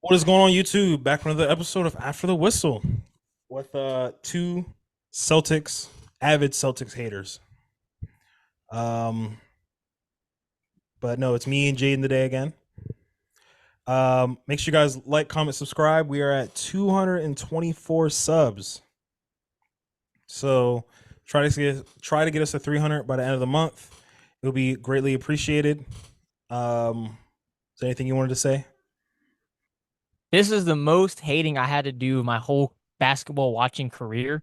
What is going on, YouTube? Back for another episode of After the Whistle with two Celtics, avid Celtics haters. Um, but no, it's me and Jaden today again. Make sure you guys like, comment, subscribe. We are at 224 subs, so try to get us to 300 by the end of the month. It will be greatly appreciated. Is there anything you wanted to say? This is the most hating I had to do my whole basketball watching career.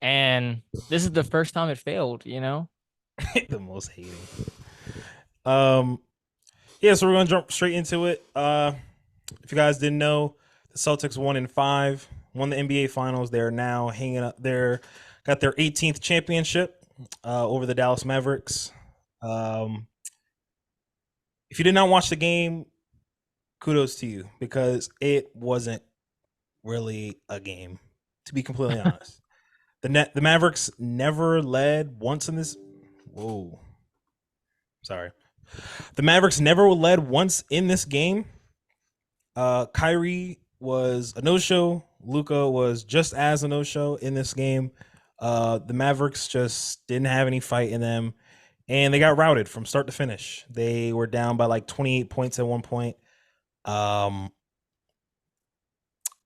And this is the first time it failed. The most hating. Um, yeah, so we're gonna jump straight into it. If you guys didn't know, the Celtics won in five, won the NBA Finals. They're now hanging up. They're got their 18th championship over the Dallas Mavericks. Um, if you did not watch the game, kudos to you because it wasn't really a game. To be completely honest, the Mavericks never led once in this. Whoa, sorry. The Mavericks never led once in this game. Kyrie was a no-show. Luka was just as a no-show in this game. The Mavericks just didn't have any fight in them, and they got routed from start to finish. They were down by like 28 points at one point, um,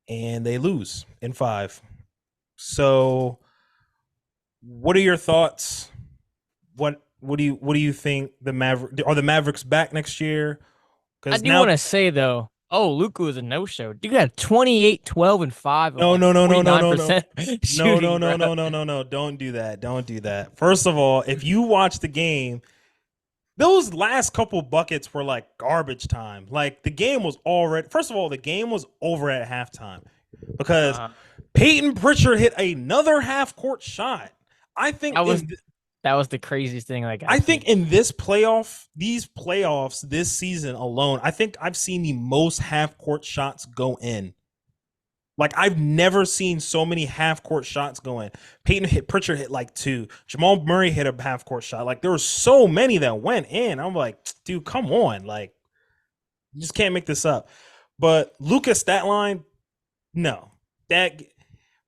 and they lose in five. So, what are your thoughts? What do you think the Mavericks back next year? I Because do now want to say though, Luka was a no-show. Dude had 28, 12, and 5 of no, like no, no, no, no, no, no. 49% No, no, shooting, bro. no, no, no, no, no. Don't do that. Don't do that. First of all, if you watch the game, those last couple buckets were like garbage time. Like the game was already, first of all, the game was over at halftime because Uh, Peyton Pritchard hit another half court shot. I think that was in that was the craziest thing like I I've think seen. in these playoffs this season alone, I think I've seen the most half court shots go in. Like I've never seen so many half court shots going. Pritchard hit like two. Jamal Murray hit a half court shot. Like there were so many that went in. I'm like, dude, come on. Like you just can't make this up. But Lucas stat line, no. That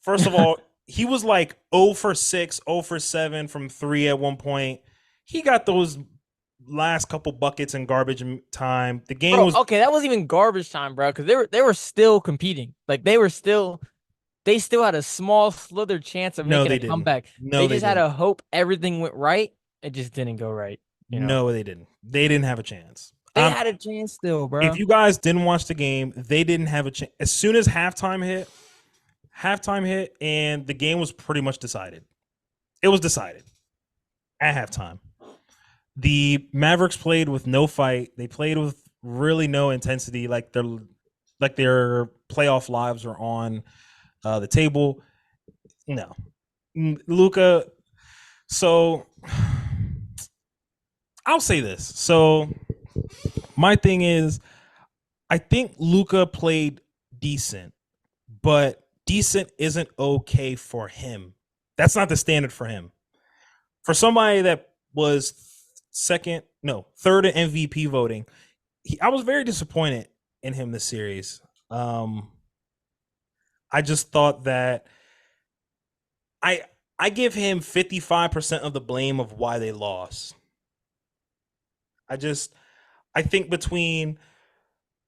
first of all, he was like 0 for 6, 0 for 7 from 3 at one point. He got those last couple buckets in garbage time. The game Bro, was okay, that wasn't even garbage time, bro, because they were still competing. Like they still had a small slither chance of no, making a they didn't. comeback. No, They they just had didn't. a hope everything went right. It just didn't go right. No, they didn't. They didn't have a chance. They had a chance still, If bro. you guys didn't watch the game, they didn't have a chance. As soon as halftime hit, and the game was pretty much decided. It was decided at halftime. The Mavericks played with no fight. They played with really no intensity. Like their playoff lives were on the table. No, Luca. So I'll say this. So my thing is, I think Luca played decent, but decent isn't okay for him. That's not the standard for him. For somebody that was third in MVP voting, I was very disappointed in him this series. Um, I just thought that I I give him 55% of the blame of why they lost. I just I think between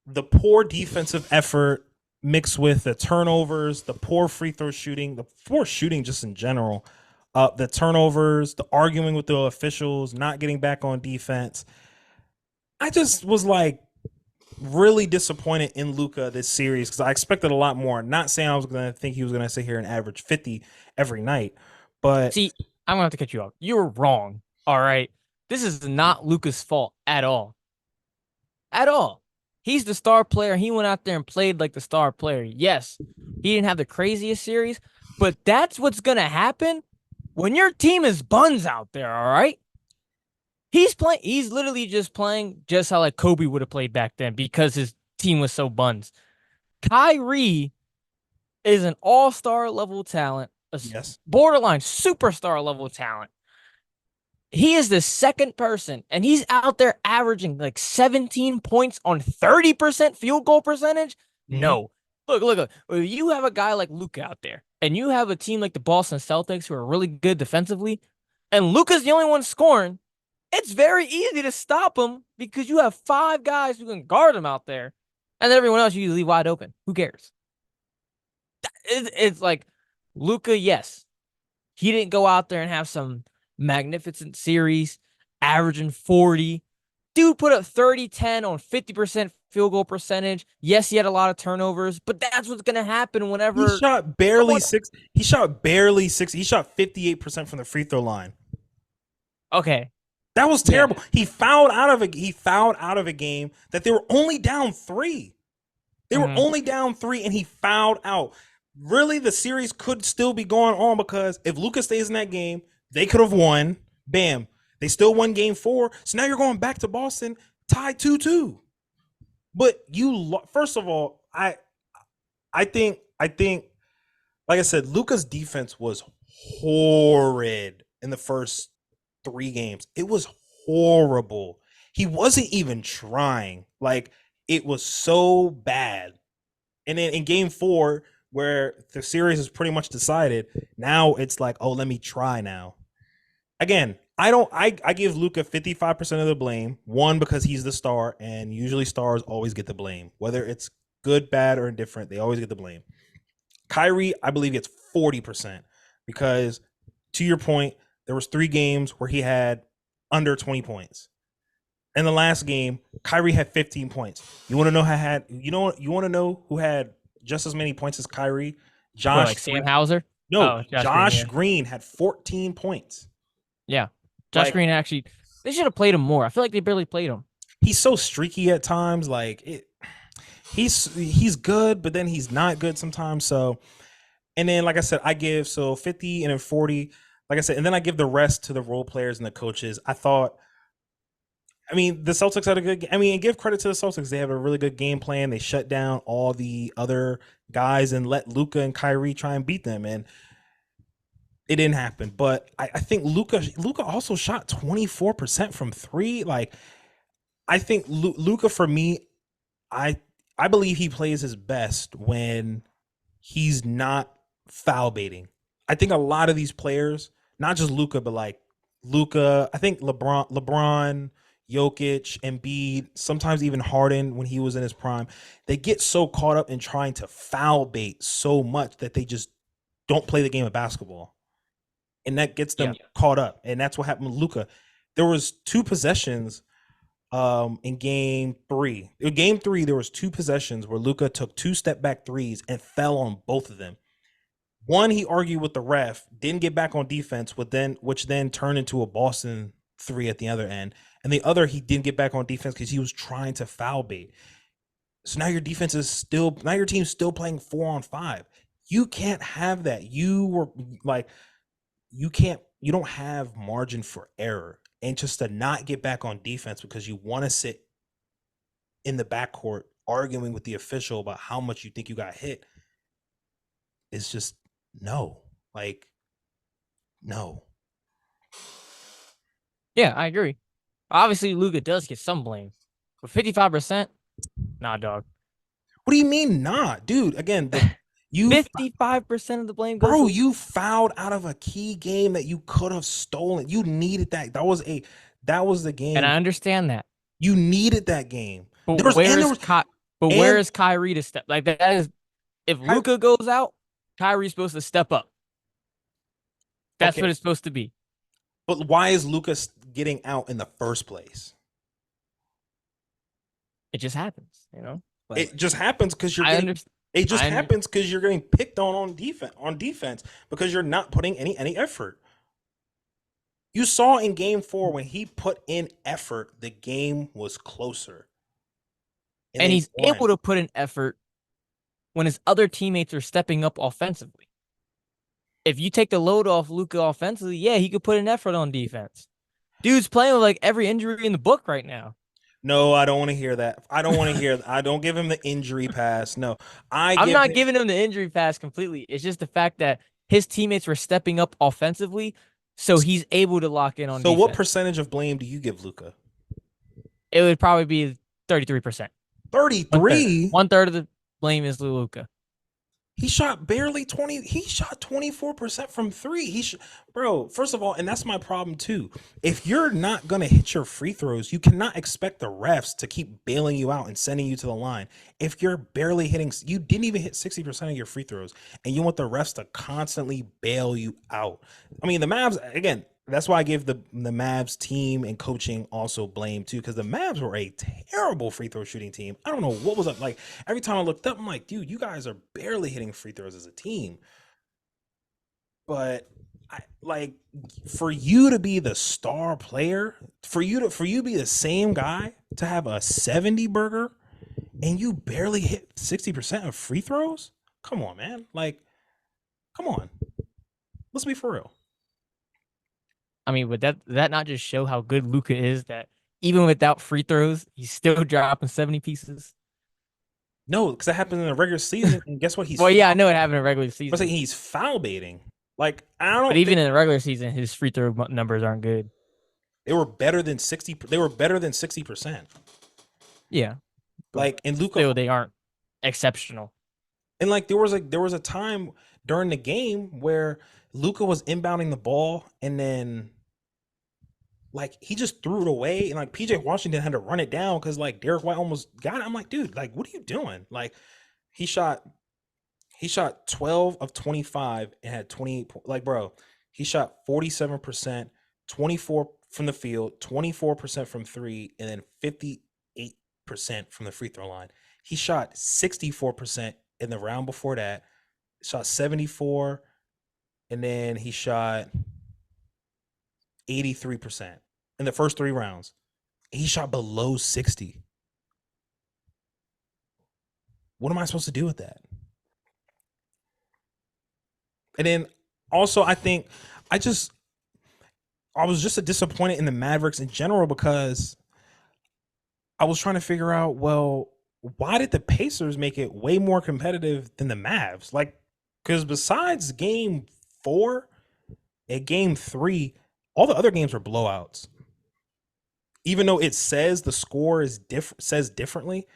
the poor defensive effort mixed with the turnovers, the poor free throw shooting, the poor shooting just in general, the turnovers, the arguing with the officials, not getting back on defense. I just was like really disappointed in Luca this series because I expected a lot more. Not saying I was going to think he was going to sit here and average 50 every night, but See, I'm gonna have to cut you off. You're wrong. All right. This is not Luca's fault at all. At all. He's the star player. He went out there and played like the star player. Yes, he didn't have the craziest series, but that's what's gonna happen when your team is buns out there, all right? He's literally just playing just how like Kobe would have played back then because his team was so buns. Kyrie is an all-star level talent, a yes. borderline superstar level talent. He is the second person, and he's out there averaging like 17 points on 30% field goal percentage. Mhm. No. Look. If you have a guy like Luka out there, and you have a team like the Boston Celtics who are really good defensively, and Luka's the only one scoring, it's very easy to stop him because you have five guys who can guard him out there, and everyone else you leave wide open. Who cares? It's like Luka, yes, he didn't go out there and have some magnificent series, averaging 40. Dude put up 30, 10 on 50% field goal percentage. Yes, he had a lot of turnovers, but that's what's going to happen He whenever shot barely someone. six. He shot barely six. He shot 58% from the free throw line. Okay. That was Yeah. terrible. He fouled out of a. He fouled out of a game that they were only down 3. They were Mhm. only down 3, and he fouled out. Really, the series could still be going on because if Lucas stays in that game, they could have won. Bam. They still won game 4. So now you're going back to Boston, tied 2-2. But first of all, I think like I said, Luca's defense was horrid in the first 3 games. It was horrible. He wasn't even trying. Like, it was so bad. And then in game 4, where the series is pretty much decided, now it's like, oh, let me try now. Again, I give Luca 55% of the blame. One, because he's the star, and usually stars always get the blame. Whether it's good, bad, or indifferent, they always get the blame. Kyrie, I believe, gets 40% because, to your point, there was 3 games where he had under 20 points. In the last game, Kyrie had 15 points. You want to know you want to know who had just as many points as Kyrie? What, Josh like Sam Green. Hauser? No, Oh, Josh Green. Josh Yeah. Green had 14 points. Yeah. Josh Like, Green actually, they should have played him more. I feel like they barely played him. he's so streaky at times. He's good, but then he's not good sometimes. So, and then, like I said, I give 50 and then 40. Like I said, and then I give the rest to the role players and the coaches. The Celtics had a good. And give credit to the Celtics. They have a really good game plan. They shut down all the other guys and let Luka and Kyrie try and beat them, and it didn't happen. But I think Luka also shot 24% from 3. Like, I think Luka, for me, I I believe he plays his best when he's not foul baiting. I think a lot of these players, not just Luka, but like Luka, I think LeBron, Jokic, Embiid, sometimes even Harden when he was in his prime, they get so caught up in trying to foul bait so much that they just don't play the game of basketball. And that gets Yeah. them caught up. And that's what happened with Luka. There was 2 possessions in game 3. In game 3, there was 2 possessions where Luka took 2 step back threes and fell on both of them. One, he argued with the ref, didn't get back on defense, which then turned into a Boston 3 at the other end. And the other, he didn't get back on defense because he was trying to foul bait. So now your team's still playing 4-on-5. You can't have that. You don't have margin for error. And just to not get back on defense because you want to sit in the backcourt arguing with the official about how much you think you got hit is just no. Like, no. Yeah, I agree. Obviously, Luka does get some blame, but 55%, nah, dog. What do you mean not? Dude, again, 55% of the blame goes. you fouled out of a key game that you could have stolen. You needed that. That was the game. And I understand that. You needed that game. But And where is Kyrie to step? Like, that is, if Luka goes out, Kyrie's supposed to step up. That's Okay. what it's supposed to be. But why is Lucas getting out in the first place? It just happens, you know? Like, It just happens because you're I getting understand. it just happens because you're getting picked on defense because you're not putting any effort. You saw in game 4 when he put in effort, the game was closer. And they he's won. able to put in effort when his other teammates are stepping up offensively. If you take the load off Luka offensively, yeah, he could put an effort on defense. Dude's playing with like every injury in the book right now. No, I don't want to hear that. I don't want to hear I don't give him the injury pass. No. I'm not giving him the injury pass completely. It's just the fact that his teammates were stepping up offensively. So he's able to lock in on So what defense. percentage of blame do you give Luka? It would probably be 33%. 33. 1/3 of the blame is Luka. He shot barely 20. He shot 24% from three. Bro, first of all, and that's my problem too. If you're not going to hit your free throws, you cannot expect the refs to keep bailing you out and sending you to the line. If you're barely hitting, you didn't even hit 60% of your free throws, and you want the refs to constantly bail you out. I mean, the Mavs, again, that's why I give the Mavs team and coaching also blame too, because the Mavs were a terrible free throw shooting team. I don't know what was up. Like every time I looked up, I'm like, dude, you guys are barely hitting free throws as a team. But like for you to be the star player, for you to be the same guy to have a 70 burger and you barely hit 60% of free throws. Come on, man. Like, come on. Let's be for real. I mean, would that not just show how good Luka is that even without free throws, he's still dropping 70 pieces? No, because that happened in the regular season. And guess what? Well, yeah, I know it happened in regular season. Saying he's foul baiting. Like, I don't. But even in the regular season, his free throw numbers aren't good. They were better than 60. They were better than 60%. Yeah, like, and Luka, still they aren't exceptional. And like there was a time during the game where Luka was inbounding the ball and then like he just threw it away and like PJ Washington had to run it down because like Derek White almost got it. I'm like, dude, like what are you doing? Like he shot 12 of 25 and had 28 like bro, he shot 47%, 24 from the field, 24% from three, and then 58% from the free throw line. He shot 64% in the round before that, shot 74, and then he shot 83% in the first three rounds. He shot below 60. What am I supposed to do with that? And then also, I think I was just disappointed in the Mavericks in general because I was trying to figure out, well, why did the Pacers make it way more competitive than the Mavs? Like, because besides game 4 and game 3, all the other games were blowouts. Even though it says the score is says differently,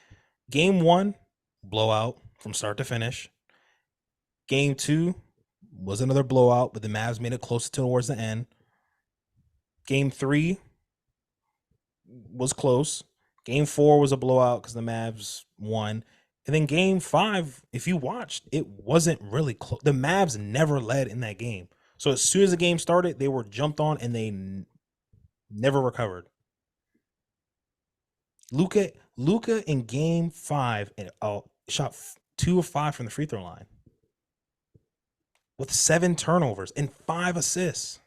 game 1 blowout from start to finish. Game 2 was another blowout, but the Mavs made it closer towards the end. Game 3 was close. Game 4 was a blowout because the Mavs won. And then game 5, if you watched, it wasn't really close. The Mavs never led in that game. So as soon as the game started, they were jumped on and they never recovered. Luka in game 5 shot 2 of 5 from the free throw line with 7 turnovers and 5 assists.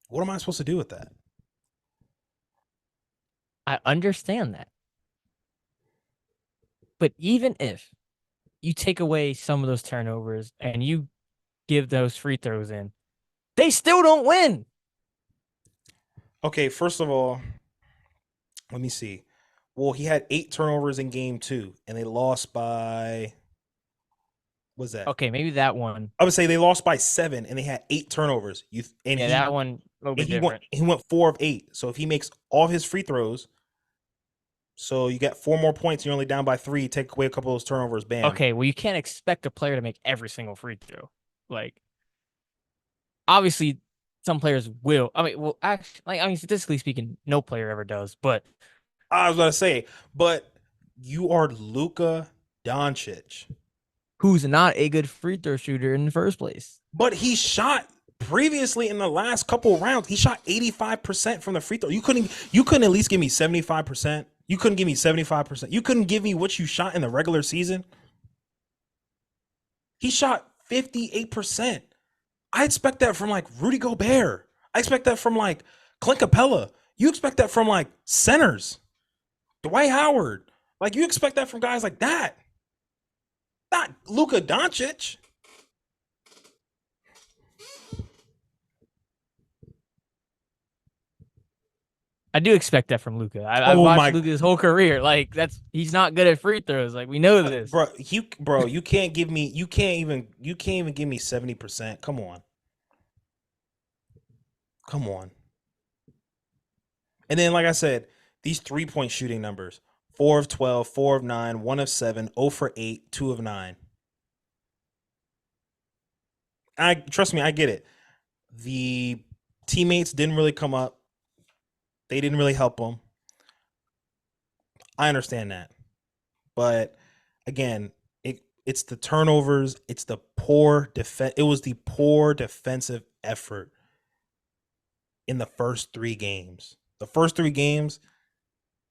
What am I supposed to do with that? I understand that. But even if you take away some of those turnovers and you give those free throws in, they still don't win. Okay, first of all, let me see. Well, he had 8 turnovers in game 2, and they lost by. What's that? Okay, maybe that one. I would say they lost by 7, and they had 8 turnovers. That one a little bit different. He went 4 of 8. So if he makes all his free throws, so you get 4 more points. You're only down by 3. Take away a couple of those turnovers. Bam. Okay, well you can't expect a player to make every single free throw. Like, obviously, some players will. I mean, well, actually, statistically speaking, no player ever does. But I was going to say, but you are Luka Doncic, who's not a good free throw shooter in the first place. But he shot previously in the last couple rounds. He shot 85% from the free throw. You couldn't at least give me 75%. You couldn't give me 75%. You couldn't give me what you shot in the regular season. He shot 58%. I expect that from like Rudy Gobert. I expect that from like Clint Capella. You expect that from like centers. Dwight Howard. Like you expect that from guys like that. Not Luka Doncic. I do expect that from Luca. I've Oh watched my, Luca his whole career. Like he's not good at free throws. Like we know this. bro, you can't give me, you can't even give me 70%. Come on. And then, like I said, these 3-point shooting numbers: 4 of 12, 4 of 9, 1 of 7, 0 for 8, 2 of 9. I trust me, I get it. The teammates didn't really come up. They didn't really help him. I understand that. But again, it's the turnovers, it's the poor defense. It was the poor defensive effort in the first 3 games. The first 3 games,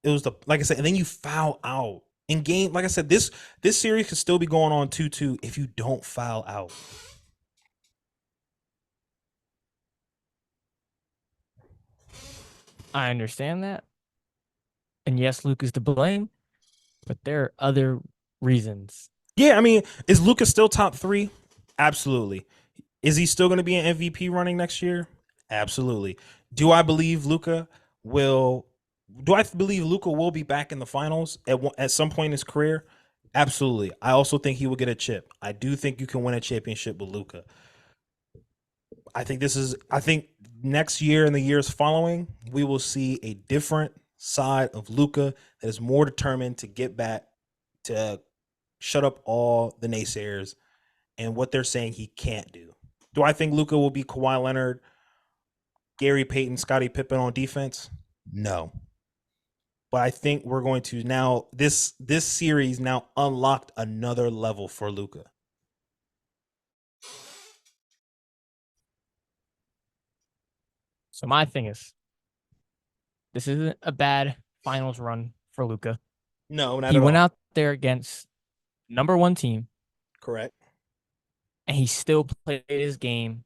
it was the, like I said, and then you foul out. In game, like I said, this series could still be going on 2-2 if you don't foul out. I understand that. And yes, Luke is to blame, but there are other reasons. Yeah, I mean, is Luka still top 3? Absolutely. Is he still going to be an MVP running next year? Absolutely. Do I believe Luka will? Do I believe Luka will be back in the finals at some point in his career? Absolutely. I also think he will get a chip. I do think you can win a championship with Luka. I think next year and the years following, we will see a different side of Luka that is more determined to get back, to shut up all the naysayers and what they're saying he can't do. Do I think Luka will be Kawhi Leonard, Gary Payton, Scottie Pippen on defense? No. But I think we're going to now, this series now unlocked another level for Luka. So my thing is, this isn't a bad finals run for Luca. No, not He at went all. out there against number 1 team, Correct. and he still played his game.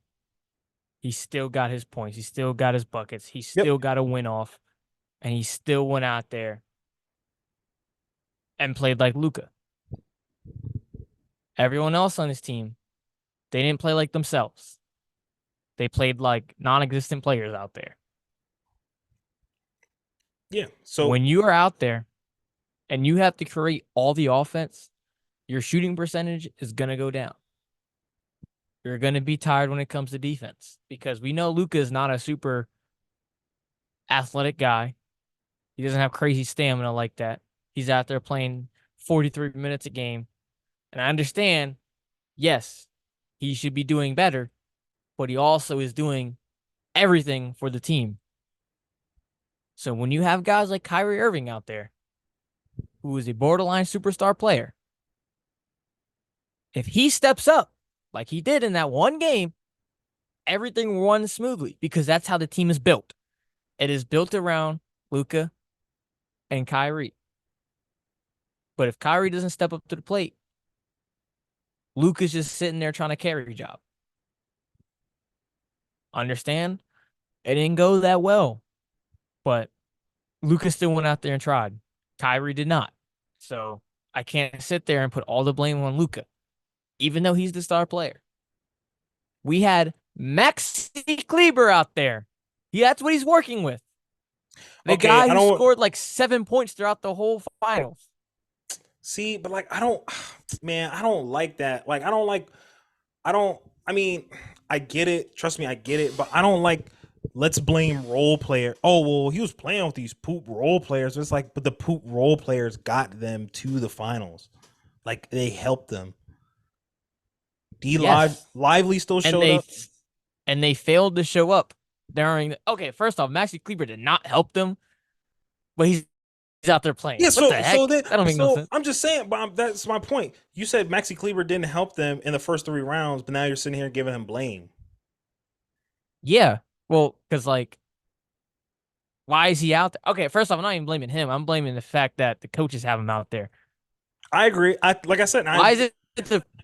He still got his points. He still got his buckets. He Yep. still got a win off, and he still went out there and played like Luca. Everyone else on his team, they didn't play like themselves. They played like non-existent players out there. Yeah. So When you are out there and you have to create all the offense, your shooting percentage is going to go down. You're going to be tired when it comes to defense because we know Luka is not a super athletic guy. He doesn't have crazy stamina like that. He's out there playing 43 minutes a game. And I understand, yes, he should be doing better, but he also is doing everything for the team. So when you have guys like Kyrie Irving out there, who is a borderline superstar player, if he steps up like he did in that one game, everything runs smoothly because that's how the team is built. It is built around Luka and Kyrie. But if Kyrie doesn't step up to the plate, Luka's just sitting there trying to carry a job. Understand? It didn't go that well. But Luka still went out there and tried. Kyrie did not. So I can't sit there and put all the blame on Luka, even though he's the star player. We had Maxi Kleber out there. That's what he's working with. The okay, guy who scored like 7 points throughout the whole finals. See, but like I don't like that. Like I mean, I get it. Trust me, I get it, but I don't like, let's blame role player. Oh, well, he was playing with these poop role players. It's like, but the poop role players got them to the finals. Like they helped them. Yes. Lively still showed up. And they failed to show up during okay, first off, Maxi Kleber did not help them, but he's out there playing. Yeah, what the heck? That don't make no sense. I'm just saying, but that's my point. You said Maxi Kleber didn't help them in the first 3 rounds, but now you're sitting here giving him blame. Yeah. Well, because like, why is he out there? Okay, first off, I'm not even blaming him. I'm blaming the fact that the coaches have him out there. I agree. Like I said,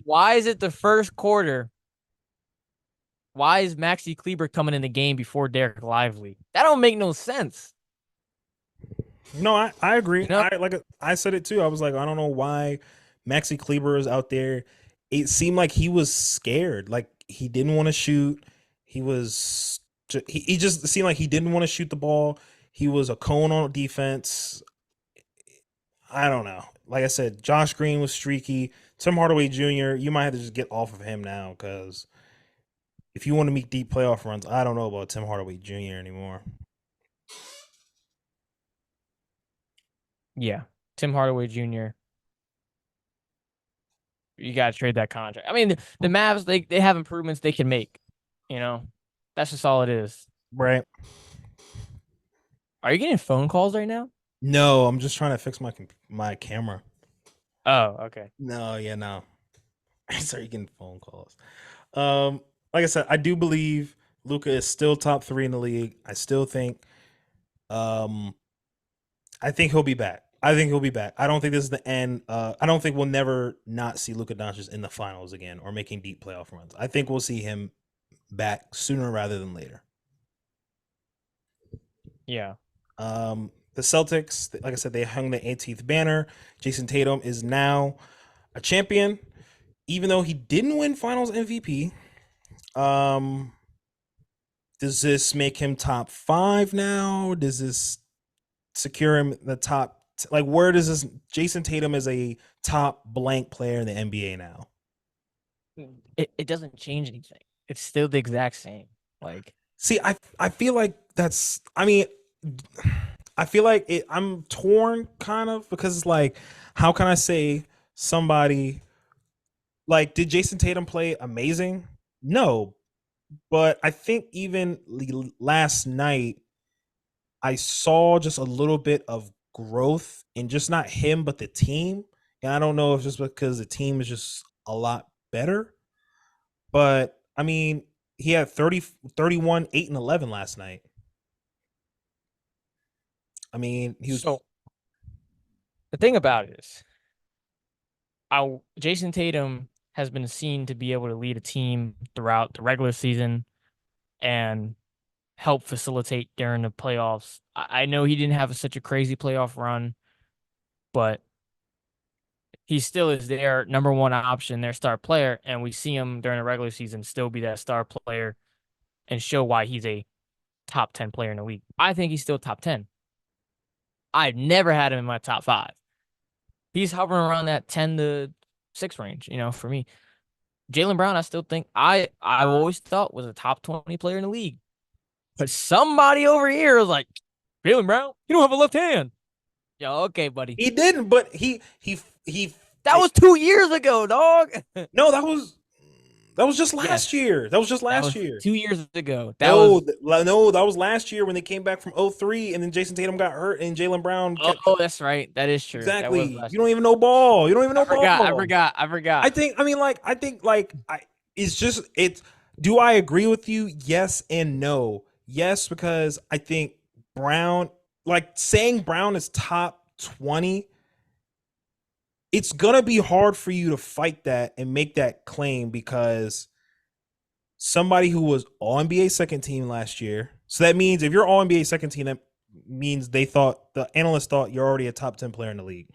why is it the first quarter? Why is Maxi Kleber coming in the game before Derek Lively? That don't make no sense. No, I agree. You know? I said it too. I was like, I don't know why Maxi Kleber is out there. It seemed like he was scared. Like he didn't want to shoot. He just seemed like he didn't want to shoot the ball. He was a cone on defense. I don't know. Like I said, Josh Green was streaky. Tim Hardaway Jr., you might have to just get off of him now because if you want to make deep playoff runs, I don't know about Tim Hardaway Jr. anymore. Yeah, Tim Hardaway Jr. You got to trade that contract. I mean, the Mavs they have improvements they can make. You know, that's just all it is. Right. Are you getting phone calls right now? No, I'm just trying to fix my camera. Oh, okay. No, yeah, no. I started getting phone calls. Like I said, I do believe Luka is still top 3 in the league. I still think um I think he'll be back. I think he'll be back. I don't think this is the end. I don't think we'll never not see Luka Doncic in the finals again or making deep playoff runs. I think we'll see him back sooner rather than later. Yeah. The Celtics, like I said, they hung the 18th banner. Jason Tatum is now a champion, even though he didn't win Finals MVP. Does this make him top 5 now? Does this secure him the top? Like, where does this? Jason Tatum is a top blank player in the NBA now. It doesn't change anything. It's still the exact same. Like, see, I feel like that's. I mean, I feel like I'm torn kind of because it's like, how can I say somebody like did Jason Tatum play amazing? No, but I think even last night I saw just a little bit of growth in just not him but the team. And I don't know if just because the team is just a lot better. But I mean, he had 30, 31, 8, and 11 last night. I mean, he was. So the thing about it is, Jason Tatum has been seen to be able to lead a team throughout the regular season and help facilitate during the playoffs. I know he didn't have such a crazy playoff run, but he still is their number one option, their star player, and we see him during the regular season still be that star player and show why he's a top 10 player in the league. I think he's still top 10. I've never had him in my top 5. He's hovering around that 10 to 6 range, for me. Jaylen Brown, I still think I always thought was a top 20 player in the league. But somebody over here is like, Jaylen Brown, you don't have a left hand. Yo, okay, buddy. He didn't, but he that was 2 years ago, dog. No, that was just last year. That was just last year. 2 years ago. No, that was last year when they came back from 0-3 and then Jason Tatum got hurt and Jaylen Brown. Oh, that's right. That is true. Exactly. You don't even know ball. You don't even know ball. I forgot. Do I agree with you? Yes and no. Yes, because I think Brown, like saying Brown is top 20, it's gonna be hard for you to fight that and make that claim because somebody who was All NBA second team last year. So that means if you're All NBA second team, that means the analysts thought you're already a top 10 player in the league.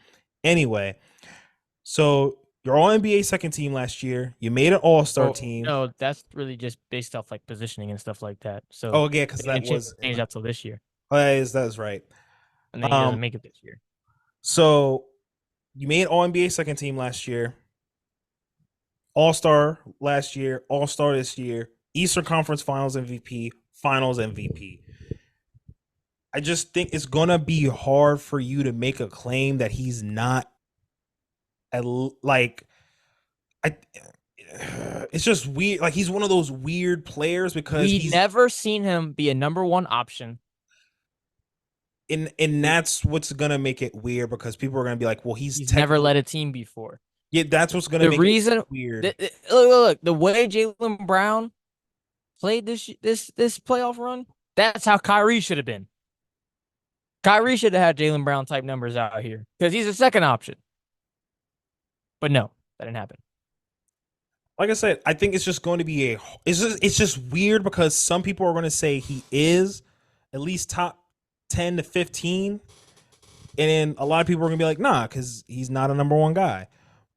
Anyway, so you're All NBA second team last year. You made an All-Star team. No, that's really just based off like positioning and stuff like that. So yeah, because that was changed up till this year. That's right. And then he doesn't make it this year. So you made All NBA second team last year, All-Star last year, All-Star this year, Eastern Conference Finals MVP, Finals MVP. I just think it's gonna be hard for you to make a claim that he's not it's just weird. Like he's one of those weird players because he's never seen him be a number one option. And that's what's gonna make it weird because people are gonna be like, well, he's never led a team before. Yeah, that's what's gonna make it weird. Look, the way Jaylen Brown played this playoff run, that's how Kyrie should have been. Kyrie should have had Jaylen Brown type numbers out here because he's a second option. But no, that didn't happen. Like I said, I think it's just going to be it's just weird because some people are going to say he is at least top 10 to 15. And then a lot of people are going to be like, nah, because he's not a number one guy.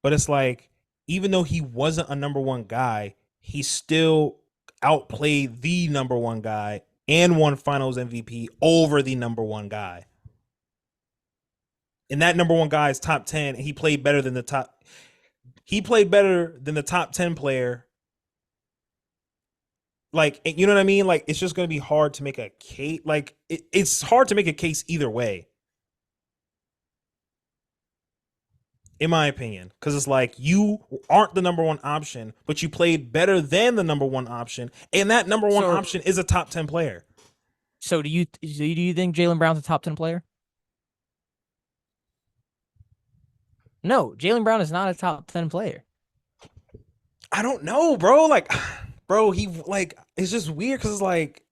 But it's like, even though he wasn't a number one guy, he still outplayed the number one guy and won Finals MVP over the number one guy. And that number one guy is top 10. And he played better than the top. He played better than the top 10 player. Like, you know what I mean? Like, it's just going to be hard to make a case. Like, it's hard to make a case either way, in my opinion, because it's like you aren't the number one option, but you played better than the number one option, and that number one option is a top 10 player. So do you think Jaylen Brown's a top 10 player? No, Jaylen Brown is not a top 10 player. I don't know, bro. Like, bro, he like it's just weird because it's like,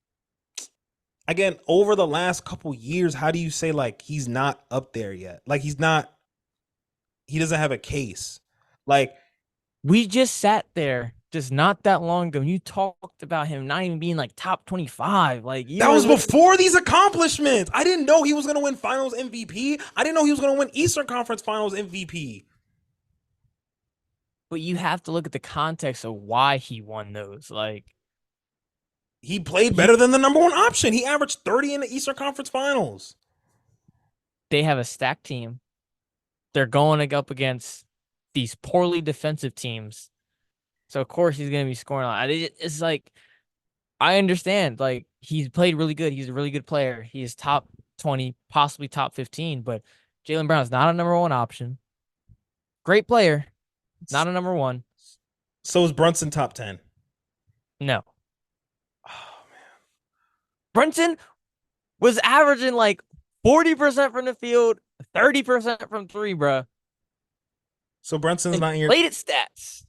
again, over the last couple years, how do you say like he's not up there yet? Like he doesn't have a case. Like, we just sat there just not that long ago and you talked about him not even being like top 25. Like, that was before these accomplishments. I didn't know he was gonna win Finals MVP. I didn't know he was gonna win Eastern Conference Finals MVP. But you have to look at the context of why he won those. Like, he played better than the number one option. He averaged 30 in the Eastern Conference Finals. They have a stacked team. They're going up against these poorly defensive teams. So, of course, he's going to be scoring a lot. It's like, I understand. Like, he's played really good. He's a really good player. He is top 20, possibly top 15. But Jaylen Brown is not a number one option. Great player. Not a number one. So is Brunson top 10? No. Oh, man. Brunson was averaging like 40% from the field, 30% from three, bro. So Brunson's not here. Inflated stats.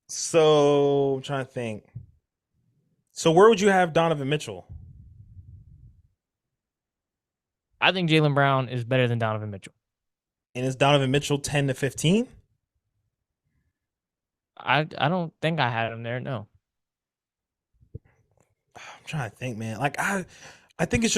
So I'm trying to think. So where would you have Donovan Mitchell? I think Jaylen Brown is better than Donovan Mitchell. And is Donovan Mitchell 10 to 15? I don't think I had him there. No. I'm trying to think, man. Like I think he's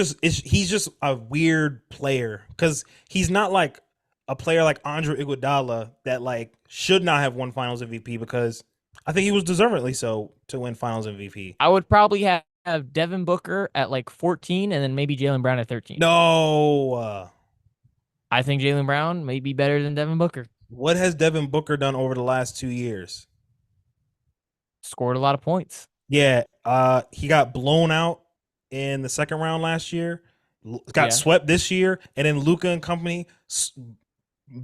just a weird player because he's not like a player like Andre Iguodala that like should not have won Finals MVP, because I think he was deservedly so to win Finals MVP. I would probably have Devin Booker at like 14 and then maybe Jaylen Brown at 13. No. I think Jaylen Brown may be better than Devin Booker. What has Devin Booker done over the last 2 years? Scored a lot of points. Yeah. He got blown out in the second round last year. Got swept this year, and then Luka and company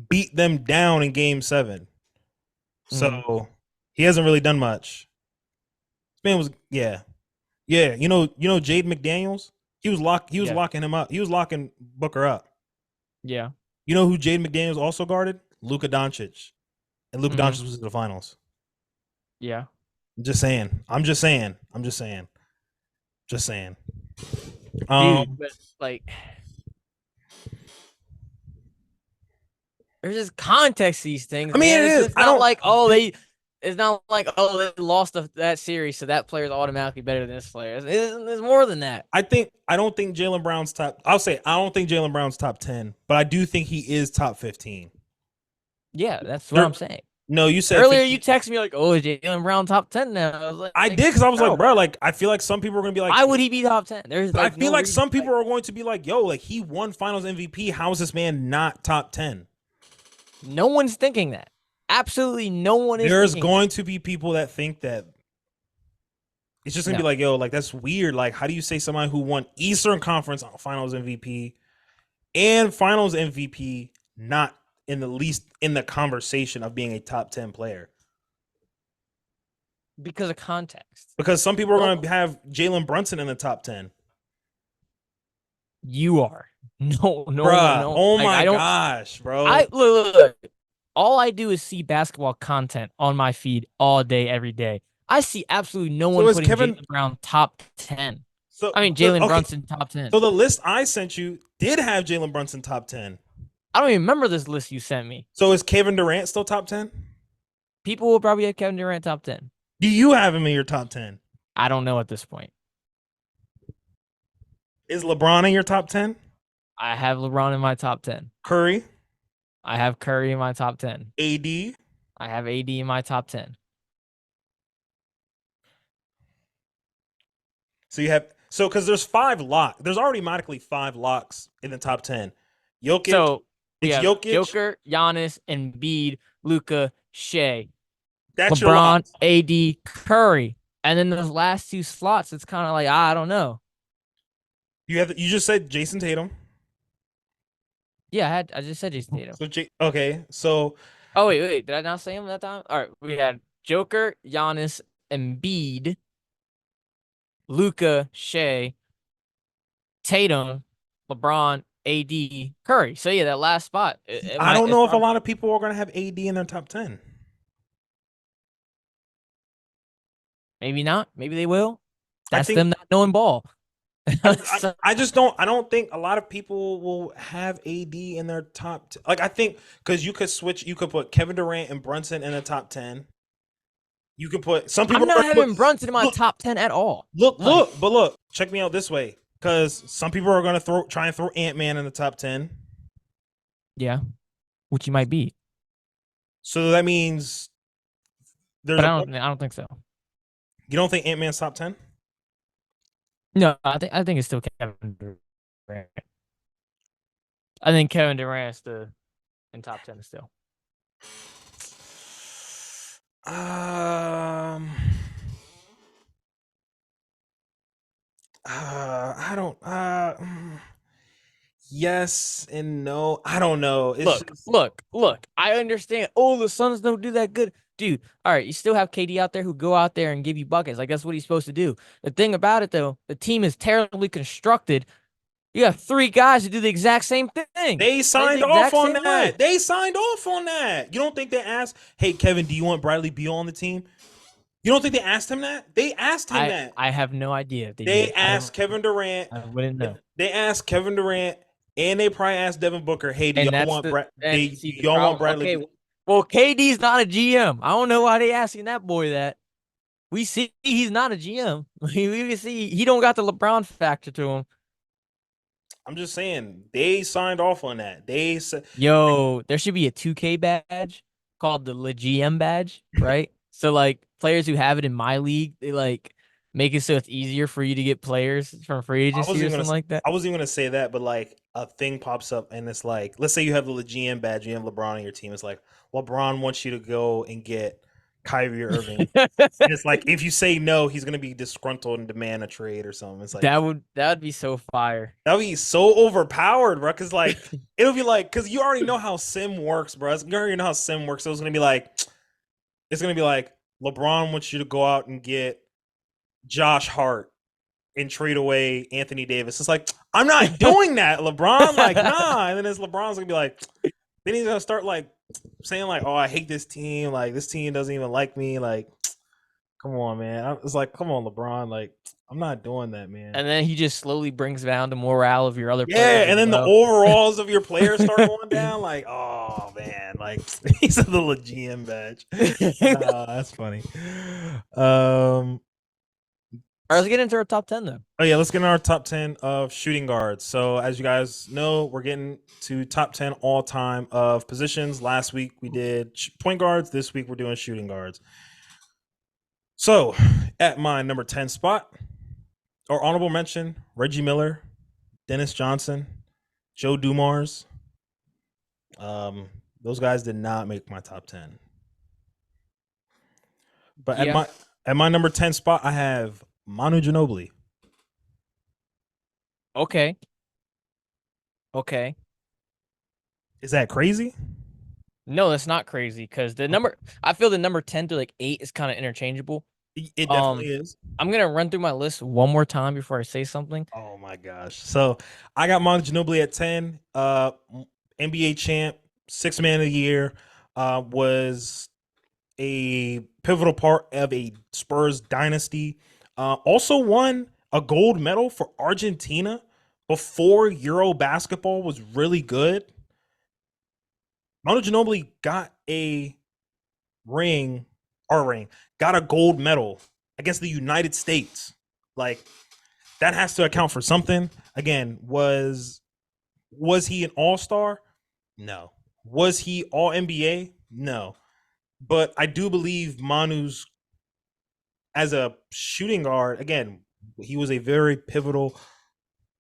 beat them down in Game 7. So he hasn't really done much. This man was yeah. You know Jade McDaniels? He was locking him up. He was locking Booker up. Yeah. You know who Jade McDaniels also guarded? Luka Doncic. And Luka Doncic was in the finals. Yeah. I'm just saying. Dude, but like, there's just context to these things. I mean, man. it is. It's not like, they lost that series, so that player is automatically better than this player. There's more than that. I don't think Jaylen Brown's top. I don't think Jaylen Brown's top 10, but I do think he is top 15. Yeah, that's what I'm saying. No, you said earlier you texted me like, "Oh, is Jaylen Brown top 10 now?" I was like, I did, because I was like, bro, like I feel like some people are gonna be like, why would he be top 10? I feel like some people are going to be like, yo, like he won Finals MVP. How is this man not top 10? No one's thinking that. Absolutely no one is. There's going to be people that think that. It's just gonna be like, yo, like that's weird. Like, how do you say somebody who won Eastern Conference Finals MVP and Finals MVP not in the least in the conversation of being a top 10 player? Because of context. Because some people are going to have Jalen Brunson in the top 10. You are. No. Oh my gosh, bro. Look. All I do is see basketball content on my feed all day, every day. I see absolutely no one putting Jaylen Brown top 10. So I mean, Jalen Brunson top 10. So the list I sent you did have Jalen Brunson top 10. I don't even remember this list you sent me. So is Kevin Durant still top 10? People will probably have Kevin Durant top 10. Do you have him in your top 10? I don't know at this point. Is LeBron in your top 10? I have LeBron in my top 10. Curry? I have Curry in my top 10. AD? I have AD in my top 10. So you have because there's 5 locks. There's already automatically 5 locks in the top 10. Jokic, So we it's have Jokic. Joker, Giannis, Embiid, Luca, Shea, That's your LeBron, locks. AD, Curry, and then those last 2 slots. It's kind of like I don't know. You just said Jason Tatum. Yeah, I just said Jason Tatum. So okay, so Oh wait, did I not say him that time? All right, we had Joker, Giannis, Embiid, Luca, Shea, Tatum, LeBron, AD, Curry. So yeah, that last spot. I don't It's know if a probably lot of people are going to have AD in their top 10. maybe not. Maybe they will. I That's think them not knowing ball. So, I just don't. I don't think a lot of people will have AD in their top. Like I think because you could switch. You could put Kevin Durant and Brunson in the top 10. You could put some I'm people are not going to having Brunson in my look, top 10 at all. Like, look. But look, check me out this way. Because some people are going to try and throw Ant Man in the top 10. yeah, which you might be, So that means there's but a. I don't think so. You don't think Ant Man's top 10? No, I think it's still Kevin Durant. I think Kevin Durant's in top 10 still. Um. I don't. Yes and no. I don't know. It's just Look. I understand. Oh, the Suns don't do that good. Dude, all right, you still have KD out there who go out there and give you buckets. Like that's what he's supposed to do. The thing about it though, the team is terribly constructed. You have 3 guys who do the exact same thing. they Play signed the off exact on same way. that. They signed off on that. You don't think they asked, "Hey Kevin, do you want Bradley Beal on the team?" You don't think they asked him that? They asked him that. I have no idea if they They did. asked Kevin Durant. I wouldn't know. They asked Kevin Durant, and they probably asked Devin Booker, "Hey, do And y'all that's want the Brad? and Do see the y'all want problem. Bradley?" Okay, Beal? well, KD's not a GM. I don't know why they asking that boy that. We see he's not a GM. We see he don't got the LeBron factor to him. I'm just saying they signed off on that. They said, Yo, there should be a 2K badge called the GM badge, right? So like players who have it in my league, they like make it so it's easier for you to get players from free I agency wasn't or even something gonna. like that. I wasn't even gonna say that, but like a thing pops up, and it's like, let's say you have the GM badge, you have LeBron on your team. It's like LeBron wants you to go and get Kyrie Irving, and it's like if you say no, he's gonna be disgruntled and demand a trade or something. It's like That would be so fire. that'd be so overpowered, bro. Because like it'll be like because you already know how Sim works, bro. You already know how Sim works. So it's gonna be like LeBron wants you to go out and get Josh Hart and trade away Anthony Davis. It's like, I'm not doing that, LeBron. Like, nah. And then it's LeBron's gonna be like, then he's gonna start like saying, like, oh, I hate this team. Like, this team doesn't even like me. Like, come on, man. It's like, come on, LeBron. Like, I'm not doing that, man. And then he just slowly brings down the morale of your other Yeah, players. and then the well. overalls of your players start going down. Like, oh man, like he's a little GM badge. That's funny. All right, let's get into our top 10 though. Oh yeah, let's get in our top 10 of shooting guards. So as you guys know, we're getting to top 10 all time of positions. Last week we did point guards. This week we're doing shooting guards. So at my number 10 spot, or honorable mention, Reggie Miller, Dennis Johnson, Joe Dumars. Those guys did not make my top 10. But Yeah. at my number 10 spot, I have Manu Ginobili. Okay. Is that crazy? No, that's not crazy because I feel the number 10 to like 8 is kind of interchangeable. It definitely is. I'm gonna run through my list one more time before I say something. Oh my gosh. So I got Manu Ginobili at 10. NBA champ, 6th man of the year, was a pivotal part of a Spurs dynasty. Also won a gold medal for Argentina before Euro basketball was really good. Manu Ginobili got a got a gold medal against the United States. Like that has to account for something. Again, was he an all-star? No. Was he all NBA? No. But I do believe Manu's as a shooting guard, again, He was a very pivotal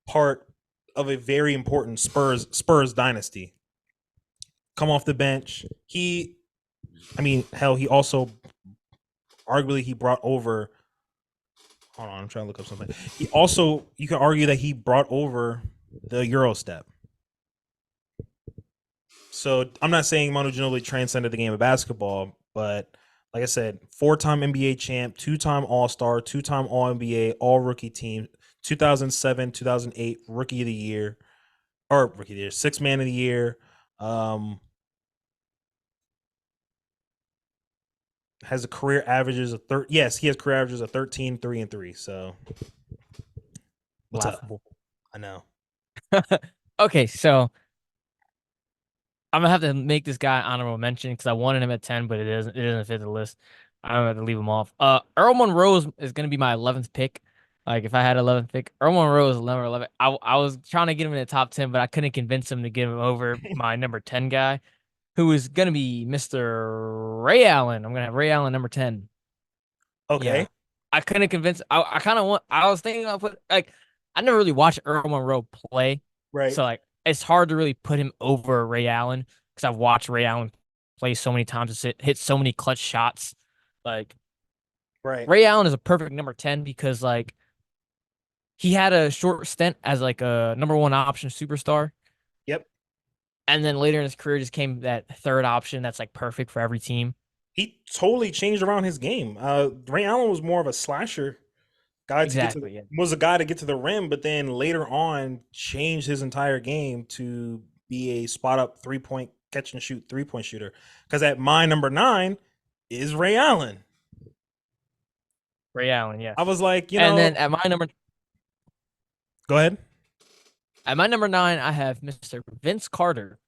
part of a very important Spurs dynasty. Come off the bench. I mean, hell, he also arguably he brought over. Hold on, I'm trying to look up something. He also, you can argue that he brought over the Euro step. So I'm not saying Manu Ginobili transcended the game of basketball, but like I said, 4-time NBA champ, 2-time All Star, 2-time All NBA, All Rookie team, 2007, 2008 Rookie of the Year, or Rookie of the Year, Sixth Man of the Year. Um, has a career averages of Yes, he has career averages of 13, 3, and 3. So what's Laughable. up? I know. Okay, so I'm gonna have to make this guy honorable mention because I wanted him at 10, but it doesn't fit the list. I'm gonna have to leave him off. Earl Monroe is gonna be my 11th pick. Like if I had 11th pick, Earl Monroe is number 11. I was trying to get him in the top 10, but I couldn't convince him to get him over my number 10 guy, who is gonna be Mr. Ray Allen. I'm gonna have Ray Allen number 10. Yeah, Okay. I couldn't convince. I kind of want. I was thinking of put like I never really watched Earl Monroe play, Right. so like it's hard to really put him over Ray Allen because I've watched Ray Allen play so many times and hit so many clutch shots. Like Right. Ray Allen is a perfect number 10 because like he had a short stint as like a number one option superstar, Yep. and then later in his career just came that third option that's like perfect for every team. He totally changed around his game. Ray Allen was more of a slasher guy to get to Exactly. Yeah. was a guy to get to the rim, but then later on changed his entire game to be a spot up 3-point catch and shoot 3-point shooter. Because at my number 9 is Ray Allen. Ray Allen. Yes. I was like, And then go ahead. at my number 9, I have Mr. Vince Carter.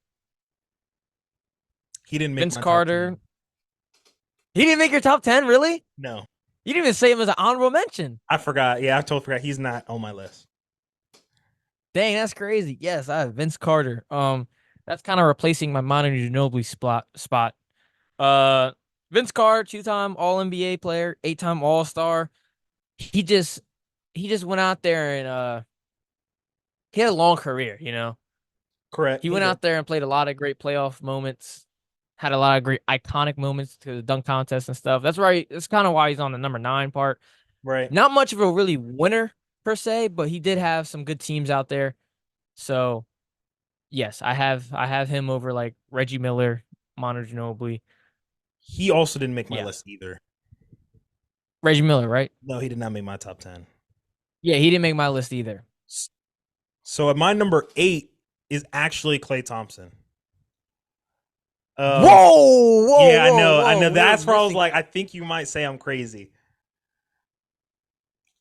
He didn't make Vince my top Carter. 10. He didn't make your top 10, really? No, You didn't even say him as an honorable mention. I forgot. Yeah, I totally forgot. He's not on my list. Dang, that's crazy. Yes, I have Vince Carter. That's kind of replacing my Manu Ginobili spot. Uh, Vince Carter, 2-time All NBA player, 8-time All Star. He just went out there and he had a long career. Correct. He went out there and played a lot of great playoff moments. Had a lot of great iconic moments to the dunk contest and stuff. That's kind of why he's on the number 9 part. Right. Not much of a really winner per se, but he did have some good teams out there. So, yes, I have him over like Reggie Miller, Manu Ginobili. He also didn't make my Yeah, list either. Reggie Miller, right? No, he did not make my top 10. Yeah, he didn't make my list either. So at my number 8 is actually Klay Thompson. Whoa! Yeah, I know. Whoa. That's where I was like, I think you might say I'm crazy.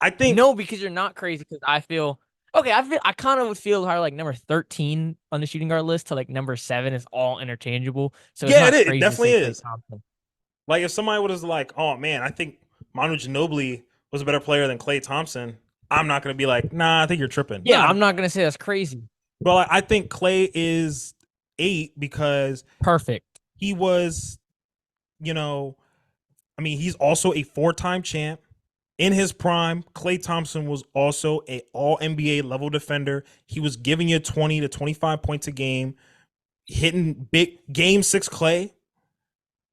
I think No, because you're not crazy. Because I feel okay. I kind of would feel how like number 13 on the shooting guard list to like number 7 is all interchangeable. So it's yeah, not it crazy to definitely say Klay is. Thompson. Like if somebody was like, "Oh man, I think Manu Ginobili was a better player than Klay Thompson," I'm not gonna be like, "Nah, I think you're tripping." Yeah, Nah, I'm not gonna say that's crazy. well, I think Klay is 8 because Perfect. he was, you know, I mean, he's also a 4-time champ. In his prime, Klay Thompson was also a all NBA level defender. He was giving you 20 to 25 points a game, hitting big game 6 Klay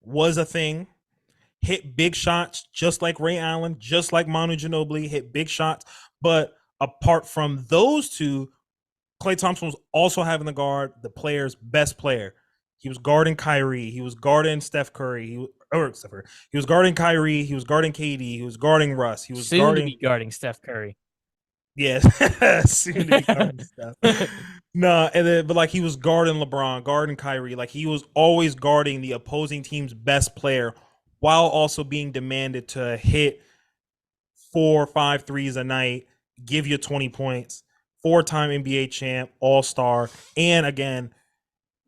was a thing. Hit big shots just like Ray Allen, just like Manu Ginobili, hit big shots. But apart from those two, Klay Thompson was also having to guard the player's best player. He was guarding Kyrie. He was guarding Steph Curry. He was guarding Kyrie. He was guarding KD. He was guarding Russ. He was Soon to be guarding Steph Curry. Yes, soon to be guarding Steph. No, and then but like he was guarding LeBron, guarding Kyrie. Like he was always guarding the opposing team's best player while also being demanded to hit 4 or 5 threes a night, give you 20 points, 4-time NBA champ, all-star, and again,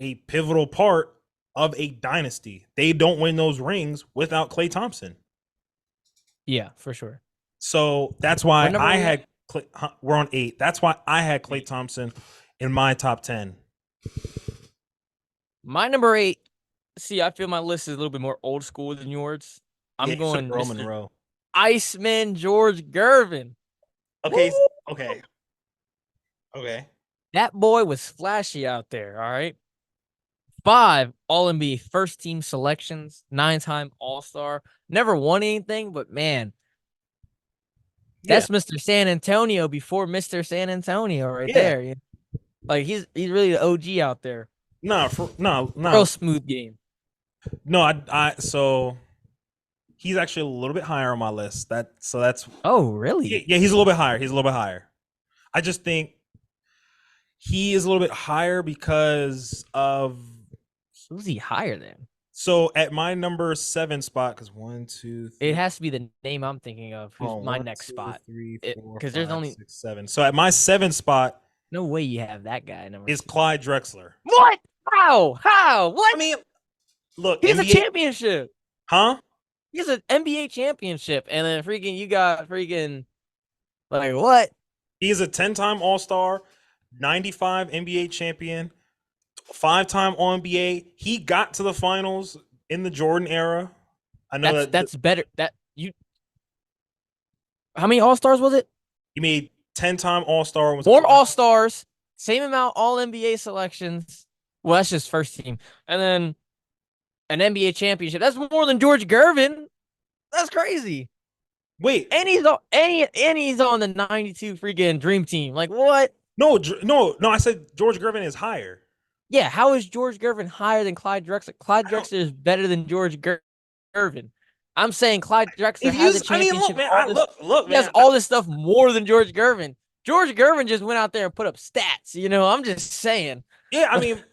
a pivotal part of a dynasty. They don't win those rings without Klay Thompson. Yeah, for sure. So that's why What number I were you had we're on 8. That's why I had Klay Thompson in my top 10. My number 8. See, I feel my list is a little bit more old school than yours. I'm Yeah, going Earl Mr. Monroe. Iceman George Gervin. Okay, okay, okay. That boy was flashy out there. All right. 5 All NBA first team selections, 9-time All Star. Never won anything, but man, Yeah, that's Mr. San Antonio before Mr. San Antonio right yeah. there. Like he's really the OG out there. No. Real smooth game. No, so he's actually a little bit higher on my list. That's Oh, yeah, really? yeah, he's a little bit higher. He's a little bit higher. I just think he is a little bit higher because of Who's he higher than? so at my number 7 spot, because one, two, It three, has to be the name I'm thinking of. Who's oh, my one, next two, spot? three, It four, because there's five, only 6, 7. So at my 7 spot no way you have that guy number. is Clyde Drexler. What? How? How? What? I mean, look, He's a NBA, championship. huh? He's an NBA championship, and then freaking you got freaking like what? He's a 10-time All-Star, 95 NBA champion, 5-time All-NBA. He got to the finals in the Jordan era. I know That's better. That you. How many All Stars was it? he made 10-time All-Star. More All Stars, same amount All NBA selections. Well, that's just first team, and then an NBA championship. That's more than George Gervin. That's crazy. Wait, And he's on the '92 freaking Dream Team. Like what? no. I said George Gervin is higher. Yeah, how is George Gervin higher than Clyde Drexler? Clyde Drexler is better than George Gervin. I'm saying Clyde Drexler If you, has a I mean, championship. look, He has man. all this stuff more than George Gervin. George Gervin just went out there and put up stats. I'm just saying. Yeah, like,